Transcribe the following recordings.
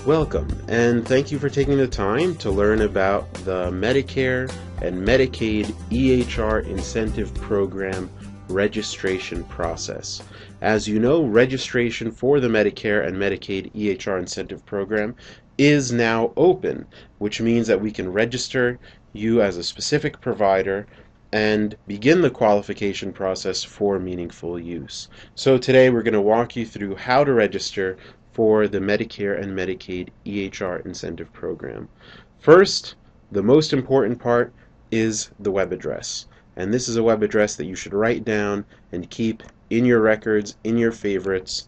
Welcome, and thank you for taking the time to learn about the Medicare and Medicaid EHR Incentive Program registration process. As you know, registration for the Medicare and Medicaid EHR Incentive Program is now open, which means that we can register you as a specific provider and begin the qualification process for meaningful use. So today we're going to walk you through how to register for the Medicare and Medicaid EHR Incentive Program. First, the most important part is the web address. And this is a web address that you should write down and keep in your records, in your favorites,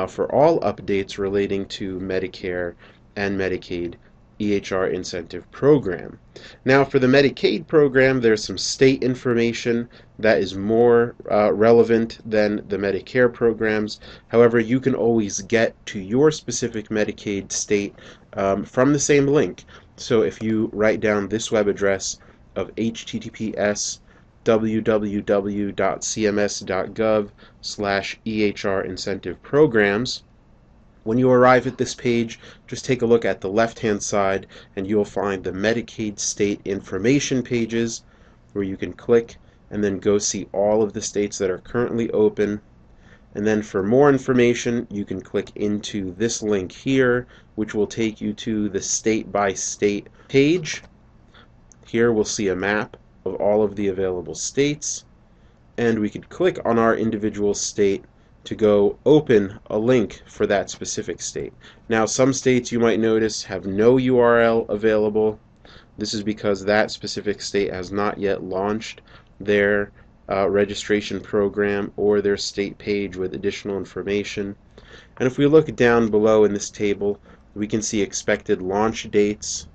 for all updates relating to Medicare and Medicaid EHR Incentive Program. Now, for the Medicaid program, there's some state information that is more relevant than the Medicare programs. However, you can always get to your specific Medicaid state from the same link. So if you write down this web address of https://www.cms.gov/EHR incentive programs, when you arrive at this page, just take a look at the left-hand side and you'll find the Medicaid state information pages where you can click and then go see all of the states that are currently open. And then for more information, you can click into this link here, which will take you to the state-by-state page. Here we'll see a map of all of the available states, and we could click on our individual state to go open a link for that specific state. Now, some states you might notice have no URL available. This is because that specific state has not yet launched their registration program or their state page with additional information. And if we look down below in this table, we can see expected launch dates.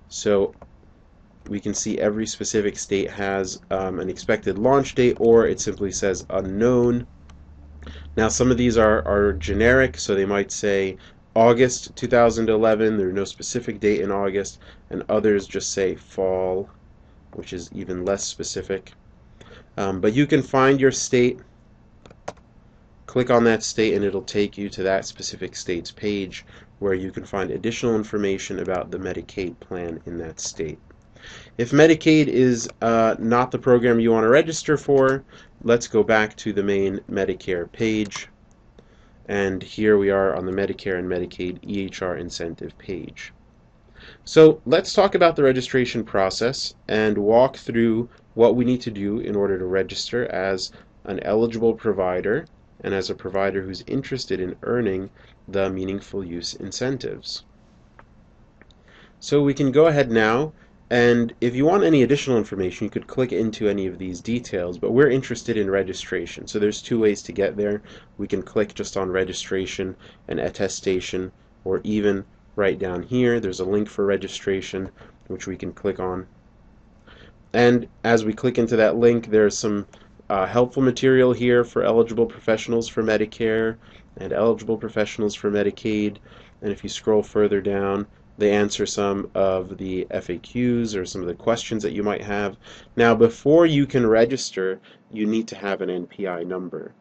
So we can see every specific state has an expected launch date, or it simply says unknown. Now, some of these are generic, so they might say August 2011, there's no specific date in August, and others just say fall, which is even less specific. But you can find your state, click on that state, and it'll take you to that specific state's page where you can find additional information about the Medicaid plan in that state. If Medicaid is not the program you want to register for, let's go back to the main Medicare page. And here we are on the Medicare and Medicaid EHR incentive page. So let's talk about the registration process and walk through what we need to do in order to register as an eligible provider and as a provider who's interested in earning the meaningful use incentives. So we can go ahead now, and if you want any additional information, you could click into any of these details, but we're interested in registration. So there's two ways to get there. We can click just on registration and attestation, or even right down here, there's a link for registration, which we can click on. And as we click into that link, there's some helpful material here for eligible professionals for Medicare and eligible professionals for Medicaid. And if you scroll further down, they answer some of the FAQs or some of the questions that you might have. Now, before you can register, you need to have an NPI number.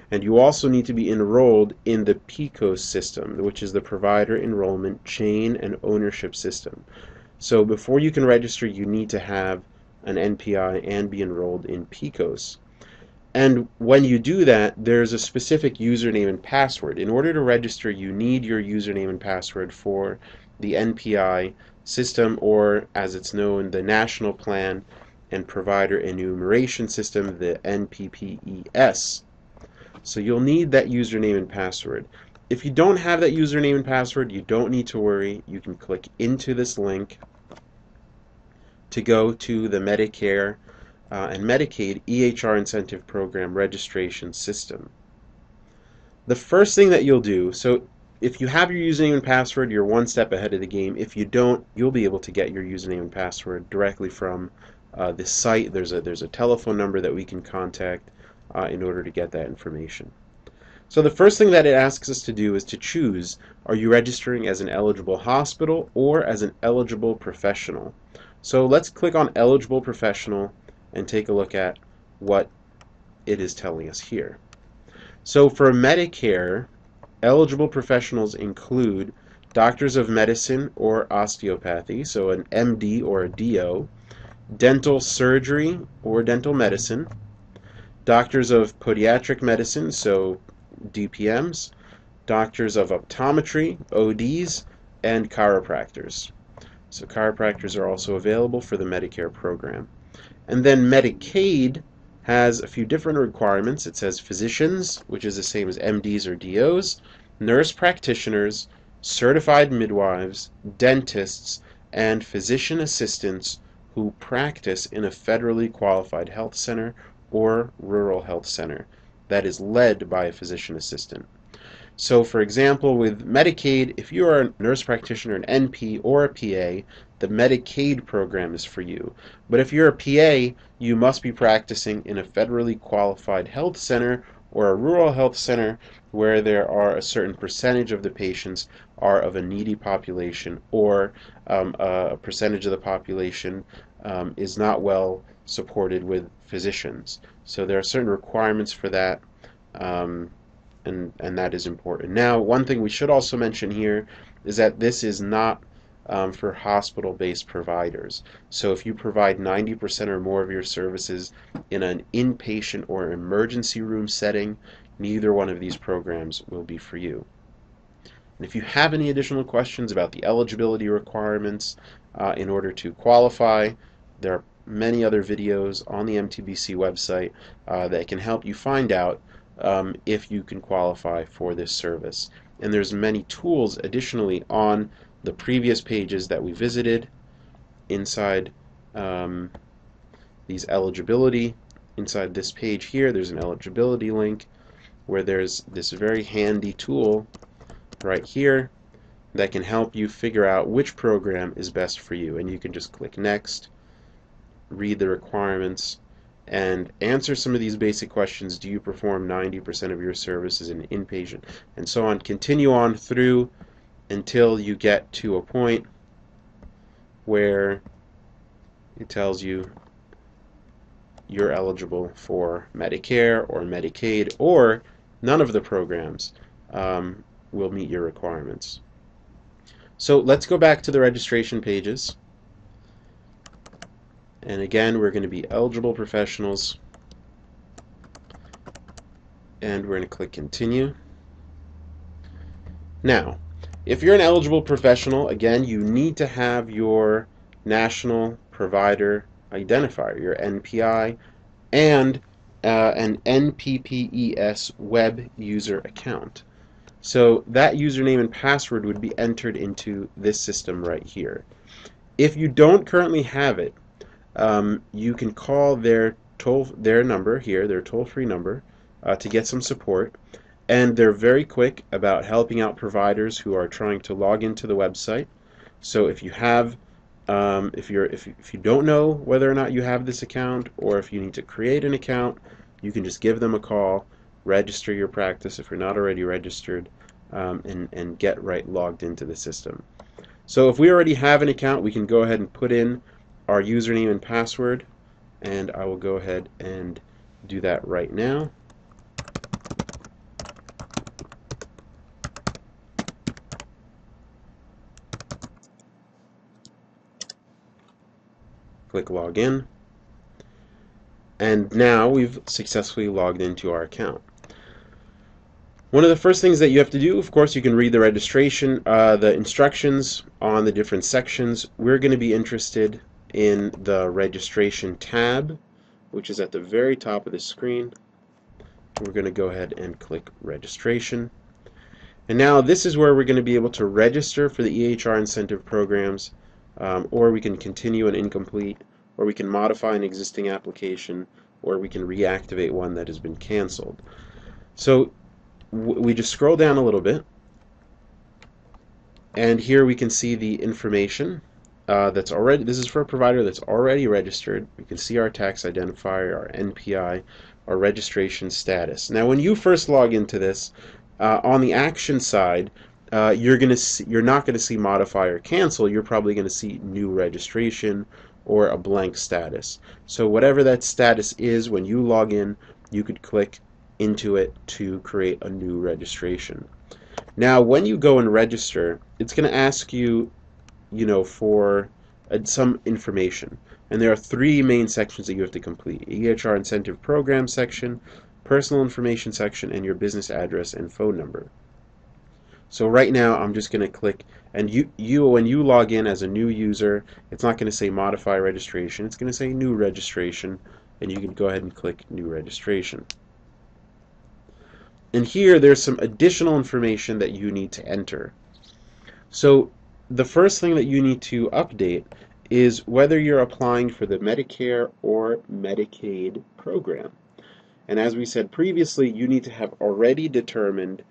And you also need to be enrolled in the PECOS system, which is the Provider Enrollment Chain and Ownership System. So before you can register, you need to have an NPI and be enrolled in PECOS. And when you do that, there's a specific username and password. In order to register, you need your username and password for the NPI system, or as it's known, the National Plan and Provider Enumeration System, the NPPES. So you'll need that username and password. If you don't have that username and password, you don't need to worry. You can click into this link to go to the Medicare and Medicaid EHR Incentive Program registration system. The first thing that you'll do, so if you have your username and password, you're one step ahead of the game. If you don't, you'll be able to get your username and password directly from this site. There's a telephone number that we can contact in order to get that information. So the first thing that it asks us to do is to choose, are you registering as an eligible hospital or as an eligible professional? So let's click on eligible professional and take a look at what it is telling us here. So for Medicare, eligible professionals include doctors of medicine or osteopathy, so an MD or a DO, dental surgery or dental medicine, doctors of podiatric medicine, so DPMs, doctors of optometry, ODs, and chiropractors. So chiropractors are also available for the Medicare program. And then Medicaid has a few different requirements. It says physicians, which is the same as MDs or DOs, nurse practitioners, certified midwives, dentists, and physician assistants who practice in a federally qualified health center or rural health center that is led by a physician assistant. So for example, with Medicaid, if you are a nurse practitioner, an NP, or a PA, the Medicaid program is for you. But if you're a PA, you must be practicing in a federally qualified health center or a rural health center where there are a certain percentage of the patients are of a needy population, or a percentage of the population is not well supported with physicians. So there are certain requirements for that. And that is important. Now, one thing we should also mention here is that this is not for hospital-based providers. So if you provide 90% or more of your services in an inpatient or emergency room setting, neither one of these programs will be for you. And if you have any additional questions about the eligibility requirements in order to qualify, there are many other videos on the MTBC website that can help you find out if you can qualify for this service. And there's many tools additionally on the previous pages that we visited inside these eligibility. Inside this page here, there's an eligibility link where there's this very handy tool right here that can help you figure out which program is best for you. And you can just click next, read the requirements, and answer some of these basic questions. Do you perform 90% of your services in inpatient? And so on. Continue on through until you get to a point where it tells you you're eligible for Medicare or Medicaid, or none of the programs will meet your requirements. So let's go back to the registration pages. And again, we're going to be eligible professionals, and we're going to click continue. Now, if you're an eligible professional, again, you need to have your National Provider Identifier, your NPI, and an NPPES web user account. So that username and password would be entered into this system right here. If you don't currently have it, you can call their number here, their toll-free number, to get some support. And they're very quick about helping out providers who are trying to log into the website. So if you have, if you don't know whether or not you have this account, or if you need to create an account, you can just give them a call, register your practice if you're not already registered, and get right logged into the system. So if we already have an account, we can go ahead and put in our username and password, and I will go ahead and do that right now. Click login, and now we've successfully logged into our account. One of the first things that you have to do, of course, you can read the registration, the instructions on the different sections. We're going to be interested in the registration tab, which is at the very top of the screen. We're going to go ahead and click registration. And now this is where we're going to be able to register for the EHR incentive programs, or we can continue an incomplete, or we can modify an existing application, or we can reactivate one that has been canceled. So we just scroll down a little bit, and here we can see the information that's already, this is for a provider that's already registered. We can see our tax identifier, our NPI, our registration status. Now when you first log into this, on the action side, you're not going to see modify or cancel. You're probably going to see new registration or a blank status. So whatever that status is, when you log in, you could click into it to create a new registration. Now, when you go and register, it's going to ask you, for some information. And there are three main sections that you have to complete: EHR Incentive Program section, Personal Information section, and your business address and phone number. So right now, I'm just going to click, and when you log in as a new user, it's not going to say Modify Registration. It's going to say New Registration, and you can go ahead and click New Registration. And here, there's some additional information that you need to enter. So the first thing that you need to update is whether you're applying for the Medicare or Medicaid program. And as we said previously, you need to have already determined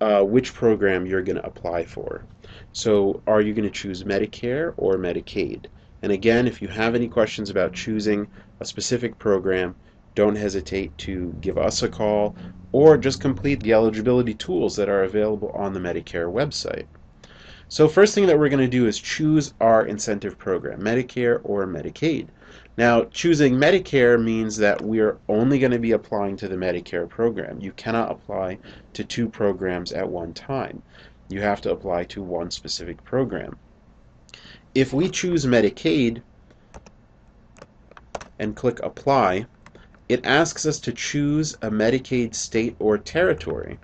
which program you're going to apply for. So are you going to choose Medicare or Medicaid? And again, if you have any questions about choosing a specific program, don't hesitate to give us a call or just complete the eligibility tools that are available on the Medicare website. So first thing that we're going to do is choose our incentive program, Medicare or Medicaid. Now, choosing Medicare means that we're only going to be applying to the Medicare program. You cannot apply to two programs at one time. You have to apply to one specific program. If we choose Medicaid and click Apply, it asks us to choose a Medicaid state or territory.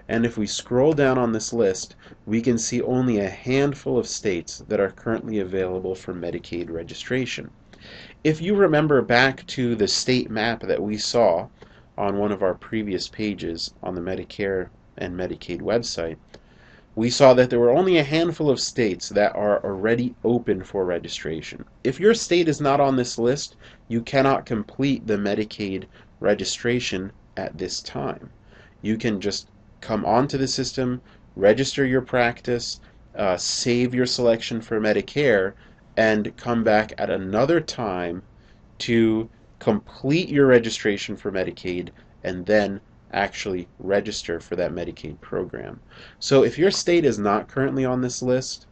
And if we scroll down on this list, we can see only a handful of states that are currently available for Medicaid registration. If you remember back to the state map that we saw on one of our previous pages on the Medicare and Medicaid website, we saw that there were only a handful of states that are already open for registration. If your state is not on this list, you cannot complete the Medicaid registration at this time. You can just come onto the system, register your practice, save your selection for Medicare, and come back at another time to complete your registration for Medicaid and then actually register for that Medicaid program. So if your state is not currently on this list,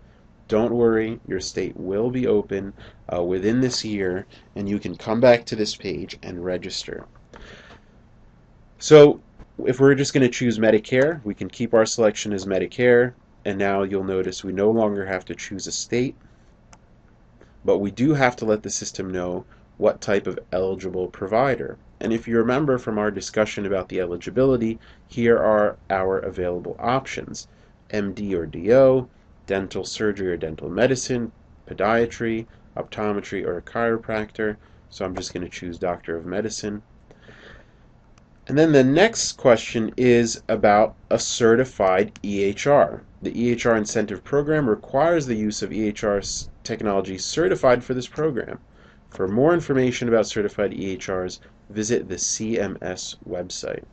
don't worry, your state will be open within this year, and you can come back to this page and register. So if we're just going to choose Medicare, we can keep our selection as Medicare, and now you'll notice we no longer have to choose a state, but we do have to let the system know what type of eligible provider. And if you remember from our discussion about the eligibility, here are our available options: MD or DO, dental surgery or dental medicine, podiatry, optometry, or a chiropractor. So I'm just going to choose Doctor of Medicine. And then the next question is about a certified EHR. The EHR incentive program requires the use of EHR technology certified for this program. For more information about certified EHRs, visit the CMS website.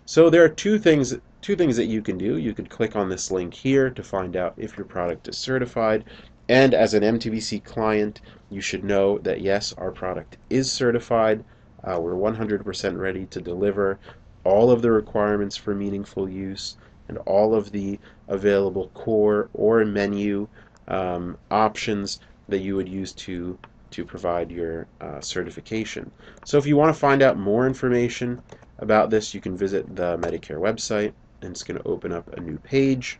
So there are two things that you can do. You could click on this link here to find out if your product is certified. And as an MTBC client, you should know that yes, our product is certified. We're 100% ready to deliver all of the requirements for meaningful use and all of the available core or menu options that you would use to provide your certification. So if you want to find out more information about this, you can visit the Medicare website, and it's going to open up a new page.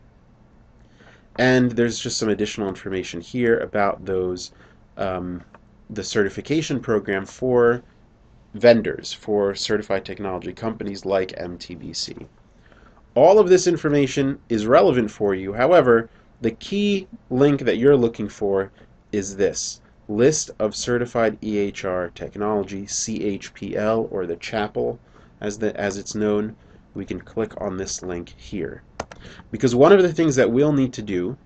And there's just some additional information here about those the certification program for vendors, for certified technology companies like MTBC. All of this information is relevant for you. However, the key link that you're looking for is this: List of Certified EHR Technology, CHPL, or the CHAPL as it's known. We can click on this link here. Because one of the things that we'll need to do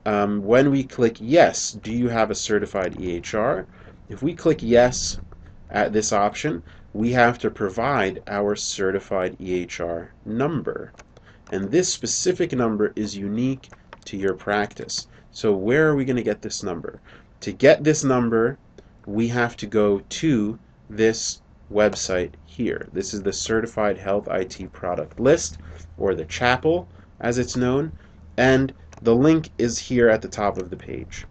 when we click yes, do you have a certified EHR? If we click yes at this option, we have to provide our certified EHR number. And this specific number is unique to your practice. So where are we going to get this number? To get this number, we have to go to this website here. This is the Certified Health IT Product List, or the CHAPL as it's known, and the link is here at the top of the page.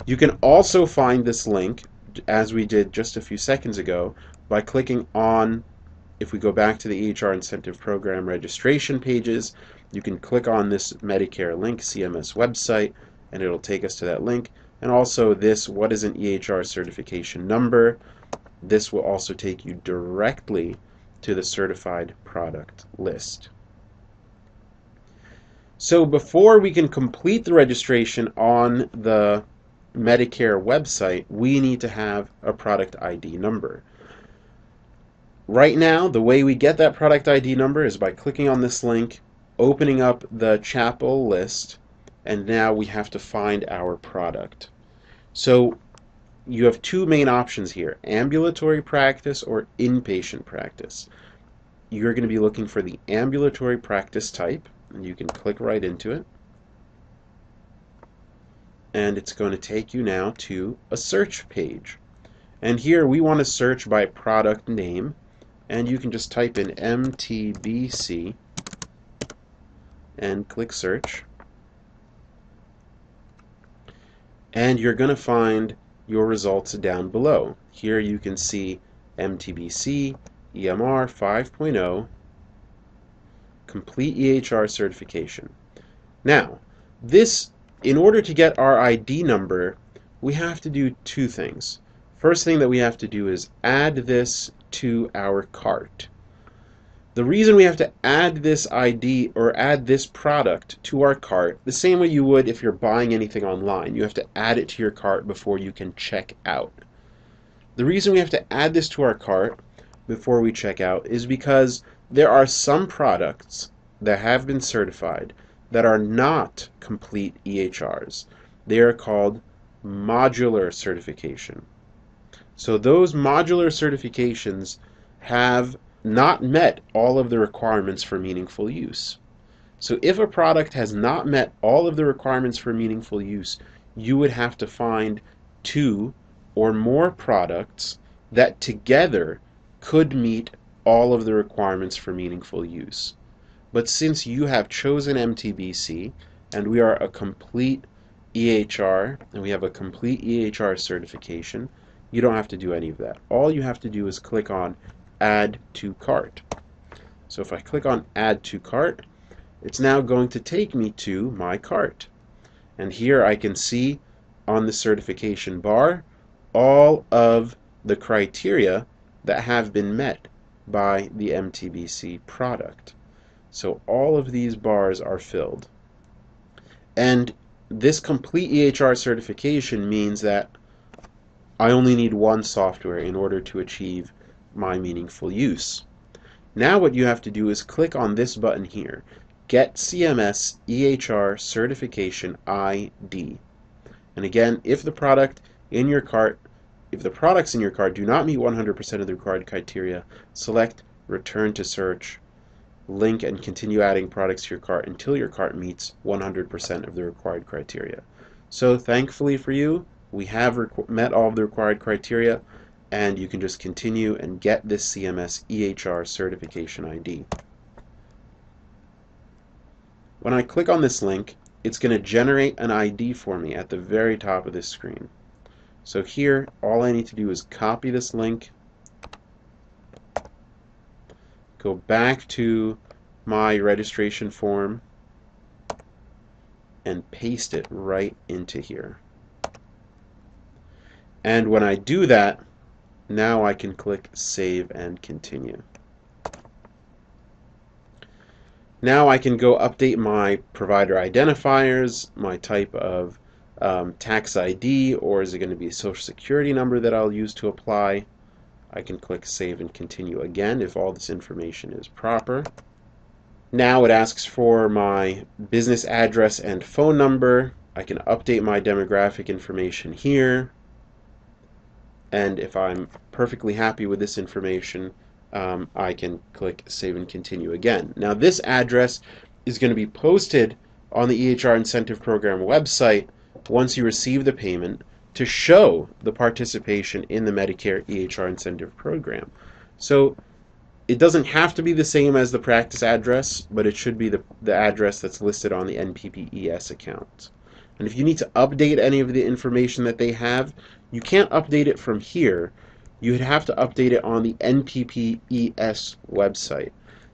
You can also find this link, as we did just a few seconds ago, by clicking on, if we go back to the EHR Incentive Program registration pages, You can click on this Medicare link, CMS website, and it'll take us to that link. And also this, what is an EHR certification number? This will also take you directly to the certified product list. So before we can complete the registration on the Medicare website, we need to have a product ID number. Right now, the way we get that product ID number is by clicking on this link, opening up the chapel list, and now we have to find our product. So you have two main options here, ambulatory practice or inpatient practice. You're going to be looking for the ambulatory practice type, and you can click right into it. And it's going to take you now to a search page. And here we want to search by product name, and you can just type in MTBC and click search. And you're going to find your results down below. Here you can see MTBC, EMR 5.0, complete EHR certification. Now, in order to get our ID number, we have to do two things. First thing that we have to do is add this to our cart. The reason we have to add this ID or add this product to our cart, the same way you would if you're buying anything online, you have to add it to your cart before you can check out. The reason we have to add this to our cart before we check out is because there are some products that have been certified that are not complete EHRs. They are called modular certification. So those modular certifications have not met all of the requirements for meaningful use. So if a product has not met all of the requirements for meaningful use, you would have to find two or more products that together could meet all of the requirements for meaningful use. But since you have chosen MTBC and we are a complete EHR and we have a complete EHR certification, you don't have to do any of that. All you have to do is click on Add to Cart. So if I click on Add to Cart, it's now going to take me to my cart. And here I can see on the certification bar all of the criteria that have been met by the MTBC product. So all of these bars are filled. And this complete EHR certification means that I only need one software in order to achieve my meaningful use. Now what you have to do is click on this button here, Get CMS EHR Certification ID. And again, if the products in your cart do not meet 100% of the required criteria, select Return to Search, link, and continue adding products to your cart until your cart meets 100% of the required criteria. So thankfully for you, we have met all of the required criteria, and you can just continue and get this CMS EHR Certification ID. When I click on this link, it's going to generate an ID for me at the very top of this screen. So here, all I need to do is copy this link, go back to my registration form, and paste it right into here. And when I do that, now I can click Save and Continue. Now I can go update my provider identifiers, my type of tax ID, or is it going to be a social security number that I'll use to apply. I can click Save and Continue again if all this information is proper. Now it asks for my business address and phone number. I can update my demographic information here. And if I'm perfectly happy with this information, I can click Save and Continue again. Now this address is going to be posted on the EHR Incentive Program website once you receive the payment to show the participation in the Medicare EHR Incentive Program. So it doesn't have to be the same as the practice address, but it should be the address that's listed on the NPPES account. And if you need to update any of the information that they have, you can't update it from here. You would have to update it on the NPPES website.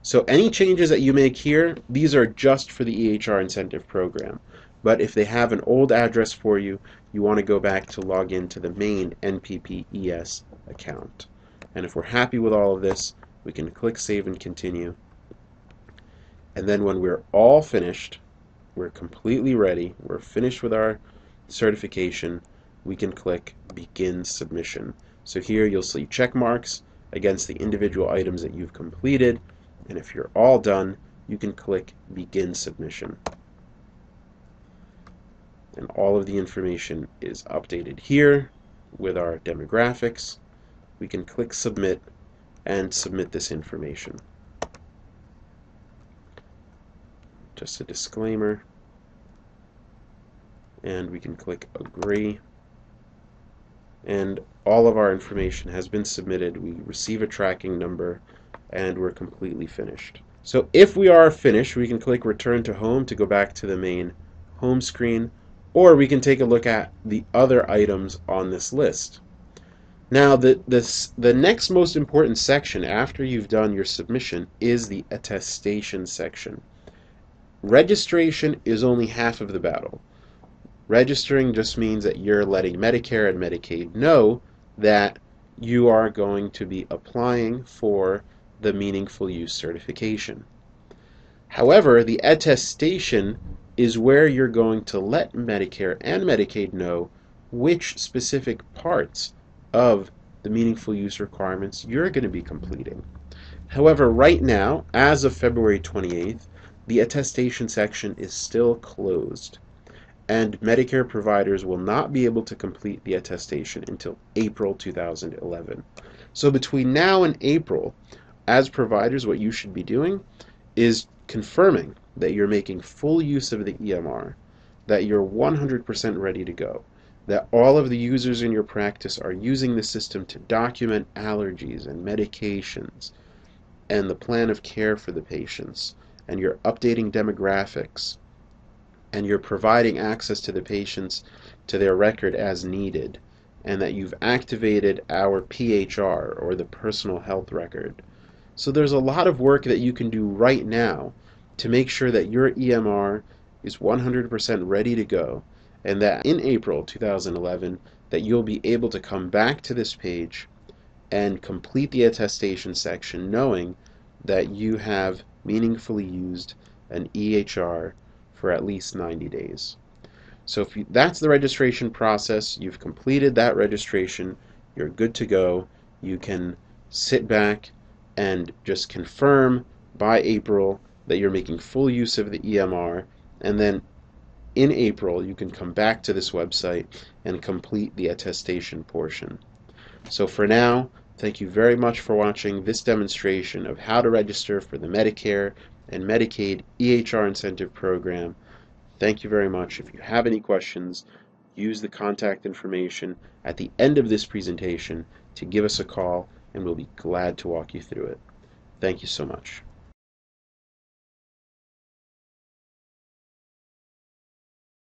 So any changes that you make here, these are just for the EHR incentive program. But if they have an old address for you, you want to go back to log into the main NPPES account. And if we're happy with all of this, we can click Save and Continue. And then when we're all finished, we're completely ready, we're finished with our certification, we can click Begin Submission. So here you'll see check marks against the individual items that you've completed, and if you're all done, you can click Begin Submission. And all of the information is updated here with our demographics. We can click Submit and submit this information. Just a disclaimer. And we can click Agree. And all of our information has been submitted. We receive a tracking number, and we're completely finished. So if we are finished, we can click Return to Home to go back to the main home screen, or we can take a look at the other items on this list. Now, the next most important section after you've done your submission is the attestation section. Registration is only half of the battle. Registering just means that you're letting Medicare and Medicaid know that you are going to be applying for the meaningful use certification. However, the attestation is where you're going to let Medicare and Medicaid know which specific parts of the meaningful use requirements you're going to be completing. However, right now, as of February 28th, the attestation section is still closed, and Medicare providers will not be able to complete the attestation until April 2011. So between now and April, as providers, what you should be doing is confirming that you're making full use of the EMR, that you're 100% ready to go, that all of the users in your practice are using the system to document allergies and medications and the plan of care for the patients, and you're updating demographics, and you're providing access to the patients to their record as needed, and that you've activated our PHR, or the personal health record. So there's a lot of work that you can do right now to make sure that your EMR is 100% ready to go, and that in April 2011 that you'll be able to come back to this page and complete the attestation section knowing that you have meaningfully used an EHR for at least 90 days. So if that's the registration process, you've completed that registration, you're good to go. You can sit back and just confirm by April that you're making full use of the EMR, and then in April you can come back to this website and complete the attestation portion. So for now, thank you very much for watching this demonstration of how to register for the Medicare and Medicaid EHR incentive program. Thank you very much. If you have any questions, use the contact information at the end of this presentation to give us a call, and we'll be glad to walk you through it. Thank you so much.